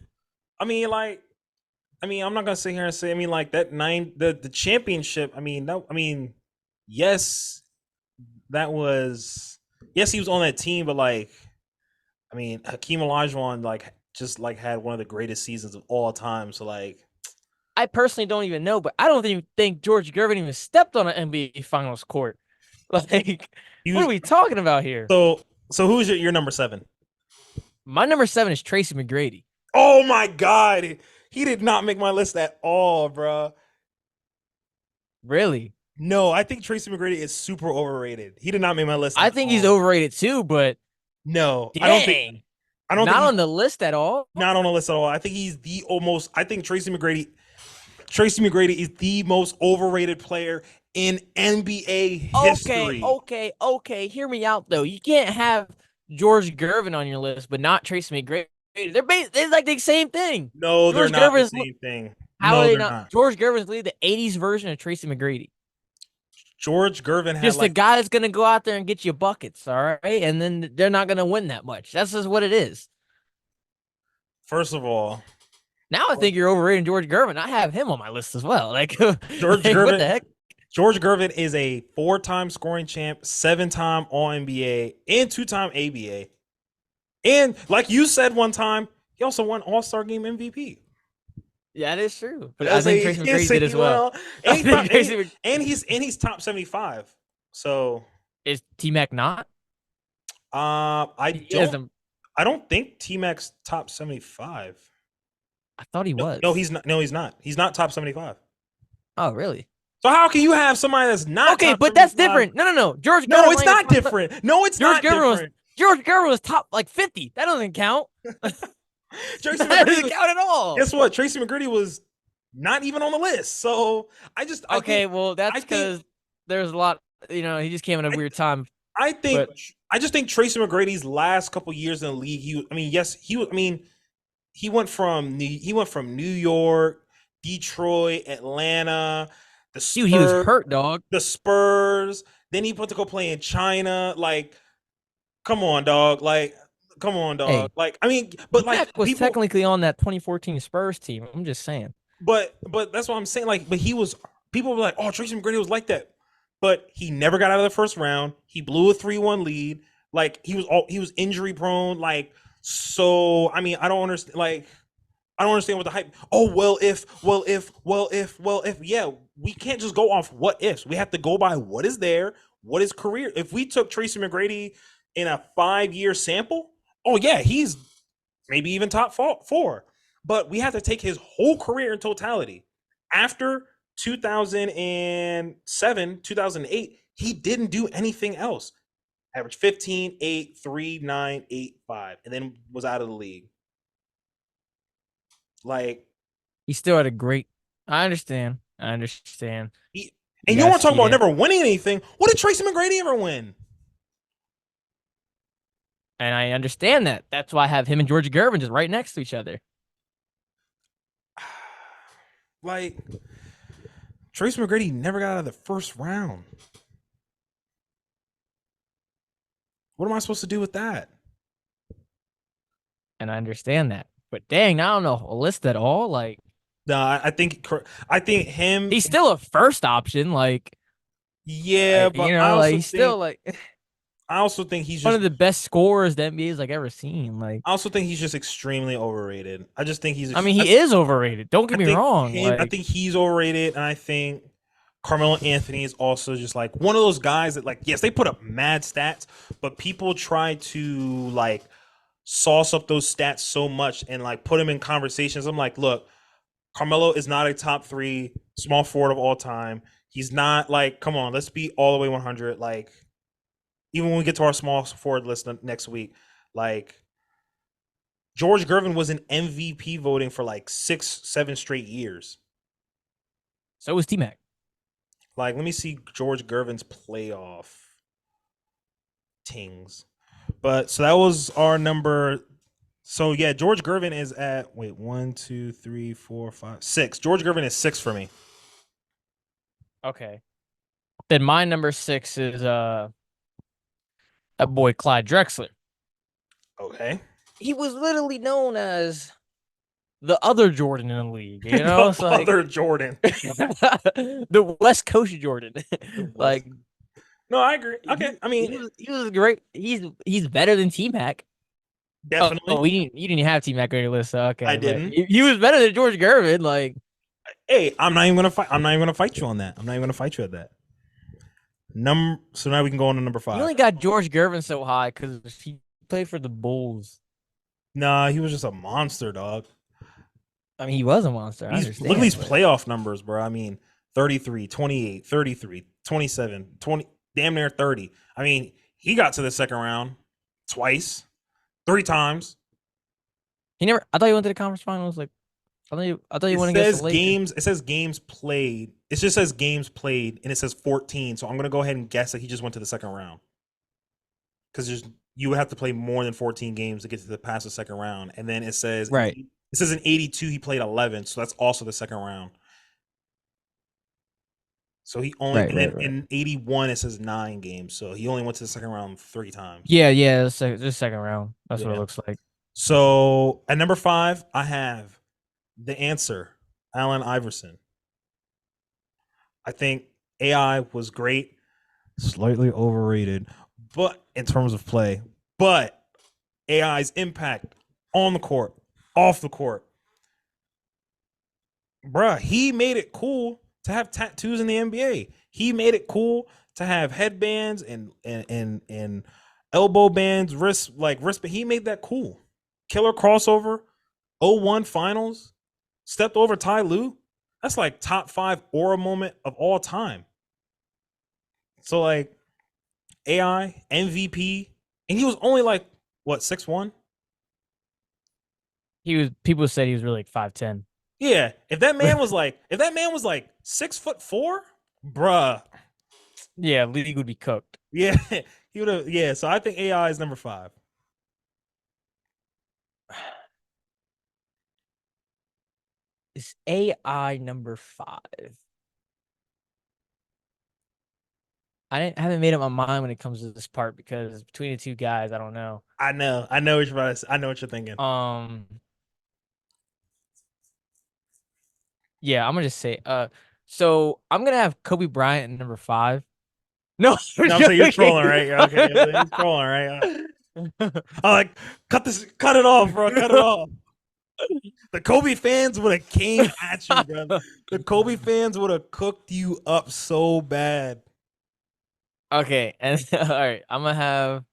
I'm not gonna sit here and say, like that the championship. Yes, that was yes, he was on that team, but like, Hakeem Olajuwon just had one of the greatest seasons of all time. So like, I personally don't even know, but I don't even think George Gervin even stepped on an NBA Finals court. Like, what are we talking about here? So who's your number 7? My number 7 is Tracy McGrady. Oh my god, he did not make my list at all, bro. Really? No, I think Tracy McGrady is super overrated. He did not make my list. I think he's overrated too, but no, dang, I don't not think on the list at all. Not on the list at all. I think he's the almost. I think Tracy McGrady is the most overrated player in NBA history. Okay. Hear me out though. You can't have George Gervin on your list, but not Tracy McGrady. They're like the same thing. No, George they're not Gervin's, the same thing. How no, are they they're not? George Gervin's the '80s version of Tracy McGrady. George Gervin had Just the guy that's gonna go out there and get you buckets, all right? And then they're not gonna win that much. That's just what it is. First of all, now I think you're overrating George Gervin. I have him on my list as well. Like George Gervin, what the heck? George Gervin is a 4-time scoring champ, 7-time All NBA, and 2-time ABA. And like you said one time, he also won All-Star Game MVP. Yeah, that is true. But I think Tracy McGrady did as well. And he's top 75. So is T-Mac not? I don't think T-Mac's top 75. I thought he was. No, he's not. No, he's not. He's not top 75. Oh, really? So how can you have somebody that's not okay? Top but 75? That's different. No. George. No, it's not different. No, it's not different. George Gervin was top like 50. That doesn't count. Tracy that McGrady doesn't count at all. Guess what? Tracy McGrady was not even on the list. So well, that's because there's a lot. He just came in a weird time. I just think Tracy McGrady's last couple years in the league. He went from New York, Detroit, Atlanta. Dude, he was hurt, dog. The Spurs. Then he went to go play in China. Like, come on, dog. Like, come on, dog. Hey, like, but like, was technically on that 2014 Spurs team. I'm just saying. But that's what I'm saying. Like, but people were like, oh, Tracy McGrady was like that. But he never got out of the first round. He blew a 3-1 lead. Like, he was injury prone. Like, so I don't understand. Like, I don't understand what the hype. Oh, well, if. Yeah, we can't just go off what ifs. We have to go by what is there, what is career. If we took Tracy McGrady in a 5-year sample, oh yeah, he's maybe even top 4. But we have to take his whole career in totality. After 2007, 2008, he didn't do anything else. Averaged 15, 8, 3, 9, 8, 5, and then was out of the league. Like, He still had a great. I understand. I understand. he, You and you want guys to talk see about it, never winning anything? What did Tracy McGrady ever win? and I understand that. That's why I have him and George Gervin just right next to each other. Like, Tracy McGrady never got out of the first round. What am I supposed to do with that? And I understand that. But dang, I don't know a list at all. Like No, I think him. he's still a first option. Yeah, but Like he's still like I also think he's one just of the best scorers the NBA's like ever seen. Like I also think he's just extremely overrated. I just think he's. I mean, he is overrated. Don't I get me think wrong. him. I Like think he's overrated, and I think Carmelo Anthony is also just like one of those guys that, like, yes, they put up mad stats, but people try to like sauce up those stats so much and like put him in conversations. I'm like, look, Carmelo is not a top 3 small forward of all time. He's not like, come on, let's be all the way 100. Like, even when we get to our small forward list next week, like George Gervin was in MVP voting for like 6, 7 straight years. so was T Mac. Like, let me see George Gervin's playoff tings. But so that was our number. So yeah, George Gervin is at 1, 2, 3, 4, 5, 6. George Gervin is 6 for me. Okay. Then my number 6 is that boy Clyde Drexler. Okay. He was literally known as the other Jordan in the league. You know, The it's like other Jordan. the West Coast Jordan. Like No, I agree. Okay, I mean, he was great. He's better than T Mac. definitely. You didn't have T Mac on your list, so okay. I But didn't. he was better than George Gervin. Like Hey, I'm not even gonna fight. I'm not even gonna fight you on that. I'm not even gonna fight you at that. So now we can go on to number you 5. only got George Gervin so high because he played for the Bulls. Nah, he was just a monster, dog. I mean, he was a monster. I Look at understand. these But playoff numbers, bro. I mean, 33, 28, 33, 27, 20, damn near 30. I mean, he got to the second round twice, 3 times. he never. I thought he went to the conference finals. Like I thought he It went against says the Lakers. games. It says games played. It just says games played, and it says 14. So I'm gonna go ahead and guess that he just went to the second round because you would have to play more than 14 games to get to the past the second round, and then it says Right. It says in 82 he played 11, so that's also the second round. So he only Right. and then Right. in 81 it says 9 games, so he only went to the second round 3 times. Yeah. Yeah. The second round. That's what Yeah. it looks like. So at number 5, I have the answer, Allen Iverson. I think AI was great, slightly overrated, but in terms of play, but AI's impact on the court, off the court, bruh, he made it cool to have tattoos in the NBA. He made it cool to have headbands and elbow bands, wrist. He made that cool. Killer crossover, 01 finals, stepped over Ty Lue. That's like top 5 aura moment of all time. So like AI MVP, and he was only like what 6'1". People said he was really like 5'10". Yeah, if that man was like 6'4", bruh. Yeah, league would be cooked. Yeah, he would have. Yeah, so I think AI is number 5. Is AI number 5? I haven't made up my mind when it comes to this part because between the two guys, I don't know. I know what you're about to say. I know what you're thinking. Yeah, I'm gonna just say so I'm gonna have Kobe Bryant at number 5. No, No, so you're trolling, right? Okay, he's trolling, right? I like cut it off, bro. Cut it off. The Kobe fans would have came at you, bro. The Kobe fans would have cooked you up so bad. Okay, and all right, I'm gonna have.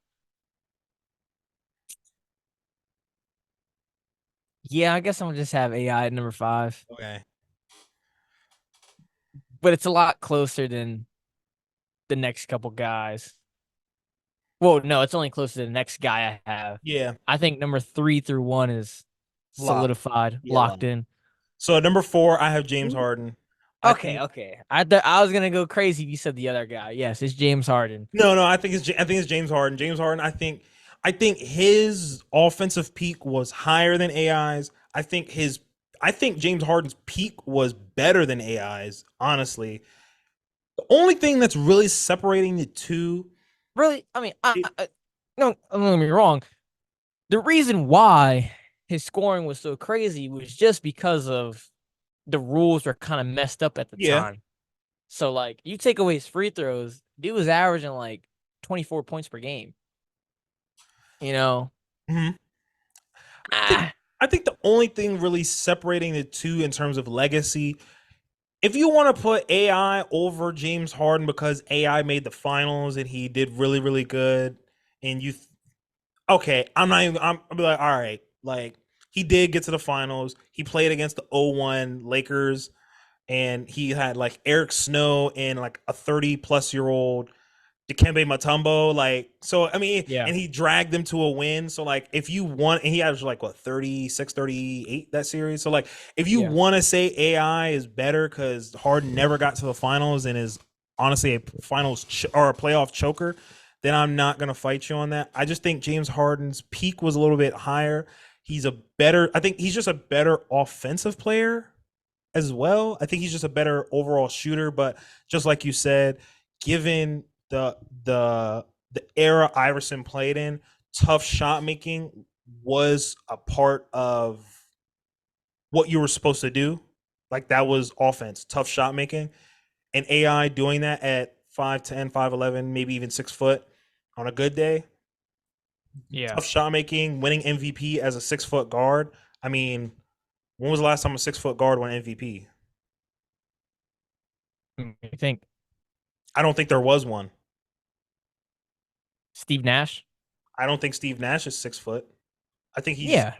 Yeah, I guess I'm gonna just have AI at number 5. Okay. But it's a lot closer than the next couple guys. Well, no, it's only close to the next guy I have. Yeah, I think number 3 through 1 is lock. solidified, Yeah, lock. locked in. So at number 4, I have James Harden. I Okay, think okay. I was gonna go crazy if you said the other guy. Yes, it's James Harden. no, I think it's James Harden. James Harden. I think his offensive peak was higher than AI's. I think James Harden's peak was better than AI's. Honestly, the only thing that's really separating the two. Really, I mean, no, don't get me wrong. The reason why his scoring was so crazy was just because of the rules were kind of messed up at the Yeah. time. So like, you take away his free throws, dude was averaging like 24 points per game. You know, Mhm. ah, I think the only thing really separating the two in terms of legacy, if you want to put AI over James Harden because AI made the finals and he did really, really good, and okay, I'm not even, I'll be like, all right, like he did get to the finals. He played against the 0-1 Lakers, and he had like Eric Snow and like a 30-plus-year-old Dikembe Mutombo, like, so I mean, yeah, and he dragged them to a win. So like, if you want, and he averaged like what 36, 38 that series. So like, if you yeah, want to say AI is better because Harden never got to the finals and is honestly a or a playoff choker, then I'm not gonna fight you on that. I just think James Harden's peak was a little bit higher. I think he's just a better offensive player as well. I think he's just a better overall shooter. But just like you said, given the era Iverson played in, tough shot making was a part of what you were supposed to do. Like that was offense, tough shot making. And AI doing that at 5'10, 5'11, maybe even 6 foot on a good day, yeah. tough shot making, winning MVP as a 6 foot guard. I mean, when was the last time a 6 foot guard won MVP? You think I don't think there was one. Steve Nash? I don't think Steve Nash is 6 foot. I think he's Yeah,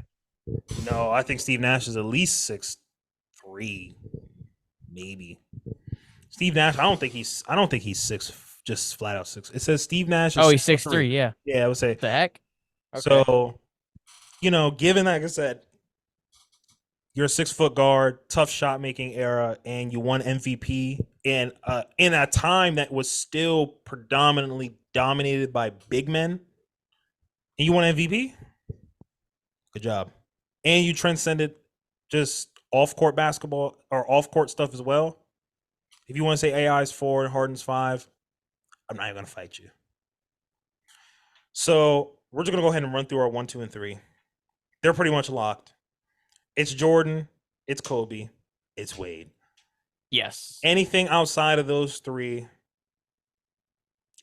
no. I think Steve Nash is at least 6'3", maybe. Steve Nash. I don't think he's six. Just flat out six. It says Steve Nash is oh, he's 6'3". 6'3", yeah. Yeah, I would say The heck? Okay. so. Given that, like I said, you're a 6 foot guard, tough shot making era, and you won MVP in a time that was still predominantly dominated by big men, and you won MVP. Good job. And you transcended just off court basketball or off court stuff as well. If you want to say AI is 4 and Harden's 5, I'm not even going to fight you. So we're just going to go ahead and run through our 1, 2, and 3. They're pretty much locked. It's Jordan, it's Kobe, it's Wade. Yes. Anything outside of those three,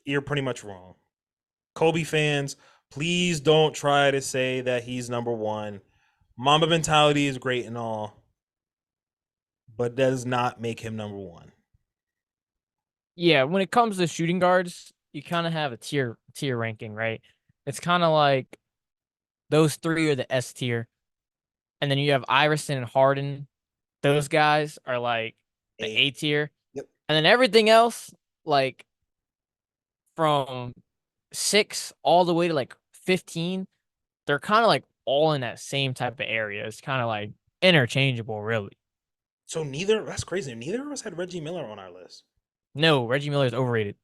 you're pretty much wrong. Kobe fans, please don't try to say that he's number one. Mamba mentality is great and all, but does not make him number one. Yeah, when it comes to shooting guards, you kind of have a tier ranking, right? It's kind of like those three are the S tier, and then you have Iverson and Harden. Those guys are like the A tier, Yep. and then everything else, like from 6 all the way to like 15, they're kind of like all in that same type of area. It's kind of like interchangeable, really. So that's crazy. Neither of us had Reggie Miller on our list. No, Reggie Miller is overrated.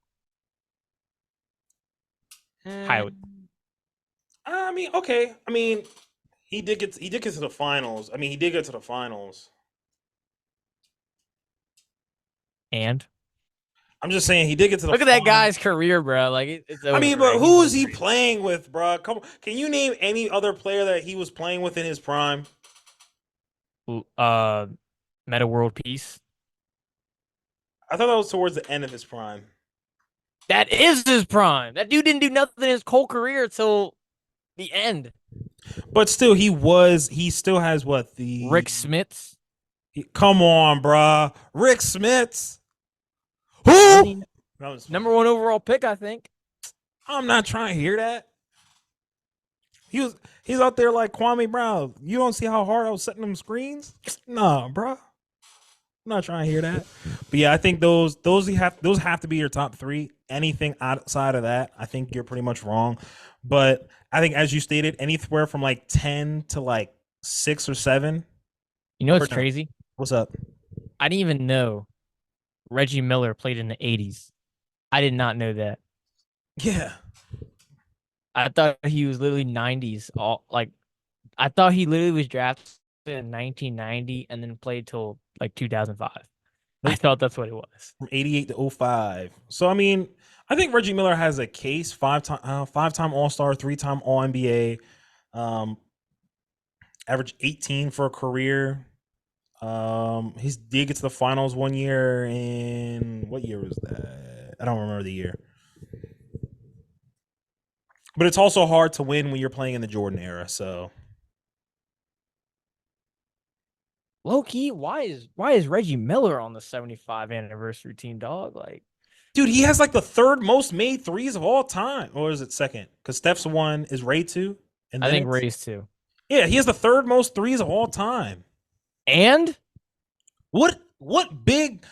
Highly. I mean, okay. I mean, he did get to the finals. I mean, he did get to the finals. And I'm just saying he did get to the look at that guy's career, bro. Like it's over. I mean, but who is he playing with, bro? Come on. Can you name any other player that he was playing with in his prime? Meta World Peace. I thought that was towards the end of his prime. That is his prime. That dude didn't do nothing in his whole career until the end. But still, he still has what, the Rick Smits. Come on, bruh. Rick Smits. Who? Number 1 overall pick, I think. I'm not trying to hear that. He's out there like Kwame Brown. You don't see how hard I was setting them screens? Nah, bruh. I'm not trying to hear that. But yeah, I think those have to be your top three. Anything outside of that, I think you're pretty much wrong. But I think, as you stated, anywhere from like 10 to like 6 or 7. You know Or what's no, crazy? what's up? I didn't even know Reggie Miller played in the 80s. I did not know that. Yeah, I thought he was literally 90s. All like I thought he literally was drafted in 1990 and then played till like 2005. I nope, thought that's what it was. from 88 to '05. So I mean, I think Reggie Miller has a case. Five-time All Star, 3-time All NBA. Um, average 18 for a career. He did get to the finals one year. In what year was that? I don't remember the year. But it's also hard to win when you're playing in the Jordan era. So, Low key, why is Reggie Miller on the 75 anniversary team, dog? Like, dude, he has like the third most made threes of all time. Or is it second? Because Steph's one, is Ray two, and I then think it's Ray's too. yeah, he has the third most threes of all time. And What big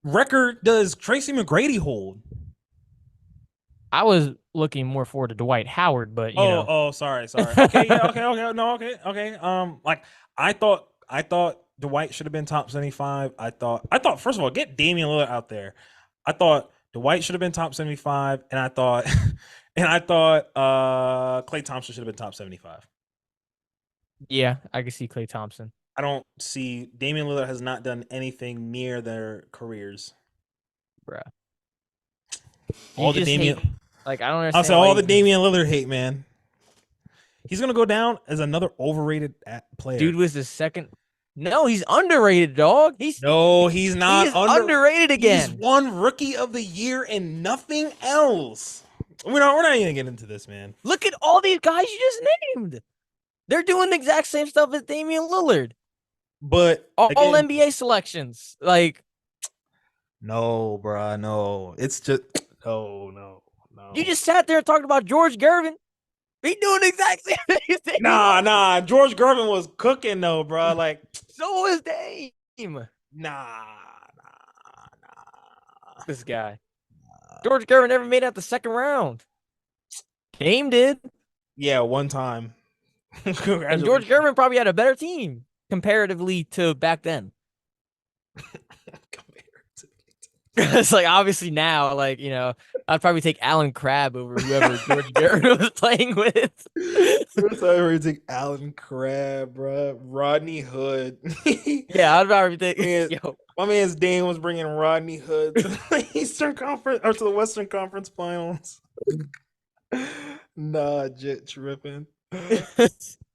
record does Tracy McGrady hold? I was looking more forward to Dwight Howard, but Sorry. Okay, yeah, okay, no, okay. Like I thought Dwight should have been top 75. I thought first of all, get Damian Lillard out there. I thought Dwight should have been top 75, and I thought Klay Thompson should have been top 75. yeah, I can see Klay Thompson. I don't see Damian Lillard has not done anything near their careers. Bruh. You All the just hate, Damian like, I don't I'll say understand why all you the just, Damian Lillard hate, man. He's gonna go down as another overrated player. dude was the second. No, he's underrated, dog. No, he's He not is underrated He's again. won Rookie of the Year and nothing else. We're not even gonna get into this, man. Look at all these guys you just named. They're doing the exact same stuff as Damian Lillard. But All again, NBA selections. Like, no, bruh, no. It's just no. you just sat there and talked about George Gervin. He doing the exact same thing as Damian Lillard. Nah. George Gervin was cooking though, bruh. Like, So is Dame. nah. This guy. George Gervin never made out the second round. Dame did. Yeah, one time. And George Gervin probably had a better team comparatively to back then. It's like, obviously now, like, I'd probably take Alan Crabb over whoever George Gervin was playing with. First time I ever take Alan Crabb, bruh. Rodney Hood. Yeah, I'd probably take. Man, Yo, my man's Dane was bringing Rodney Hood to the Eastern Conference or to the Western Conference Finals. Nah, jet tripping.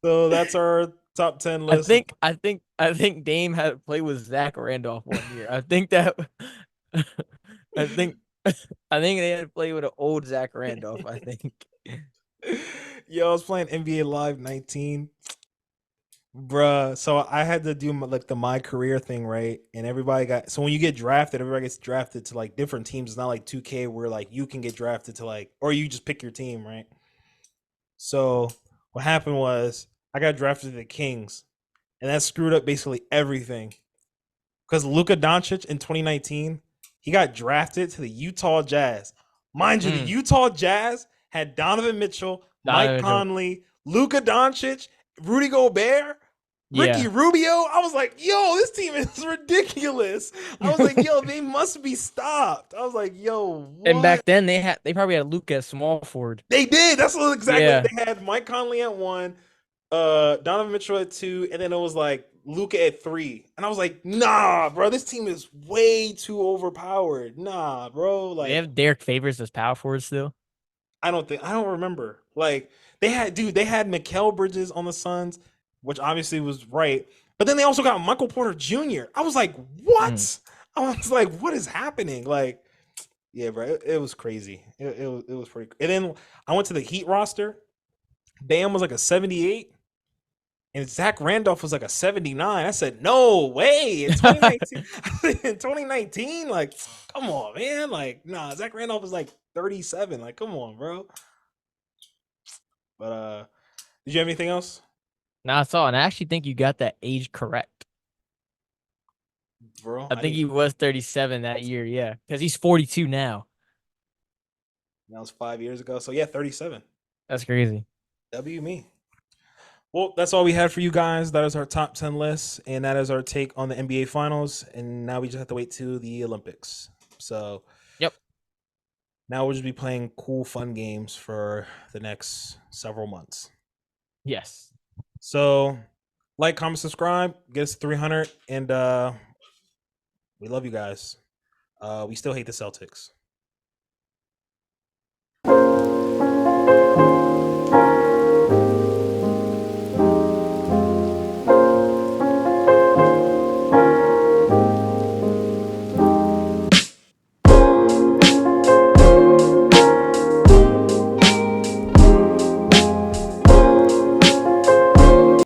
So that's our top 10 I list. think Dame had to play with Zach Randolph one year. I think that. I think they had to play with an old Zach Randolph. I think. Yo, I was playing NBA Live 19. Bruh, so I had to do the my career thing, right? And so when you get drafted, everybody gets drafted to like different teams. It's not like 2K where like you can get drafted to like, or you just pick your team, right? So what happened was I got drafted to the Kings, and that screwed up basically everything. Because Luka Doncic in 2019, he got drafted to the Utah Jazz. Mind you, the Utah Jazz had Donovan Mitchell, Mike Conley, Luka Doncic, Rudy Gobert, Ricky Rubio. I was like, yo, this team is ridiculous. I was like, yo, they must be stopped. I was like, yo, what? And back then they probably had Luka as small forward. They did. That's what exactly they had. Mike Conley at 1, Donovan Mitchell at 2, and then it was like Luka at 3. And I was like, nah, bro, this team is way too overpowered. Nah, bro. Like, they have Derek Favors as power forward still. I don't remember. Like, they had Mikal Bridges on the Suns, which obviously was right. But then they also got Michael Porter Jr. I was like, what? I was like, what is happening? Like, yeah, bro, it was crazy. It was pretty. And then I went to the Heat roster. Bam was like a 78, and Zach Randolph was like a 79. I said, no way. In 2019, like, come on, man. Like, nah, Zach Randolph was like 37. Like, come on, bro. But did you have anything else? No, I saw, and I actually think you got that age correct. Bro, I think he was 37 that year. Yeah, because he's 42 now. that was 5 years ago. So yeah, 37. That's crazy. W me. Well, that's all we had for you guys. That is our top 10 list, and that is our take on the NBA Finals. And now we just have to wait to the Olympics. So Yep. now we'll just be playing cool, fun games for the next several months. Yes. So like, comment, subscribe, get us 300, and we love you guys. We still hate the Celtics.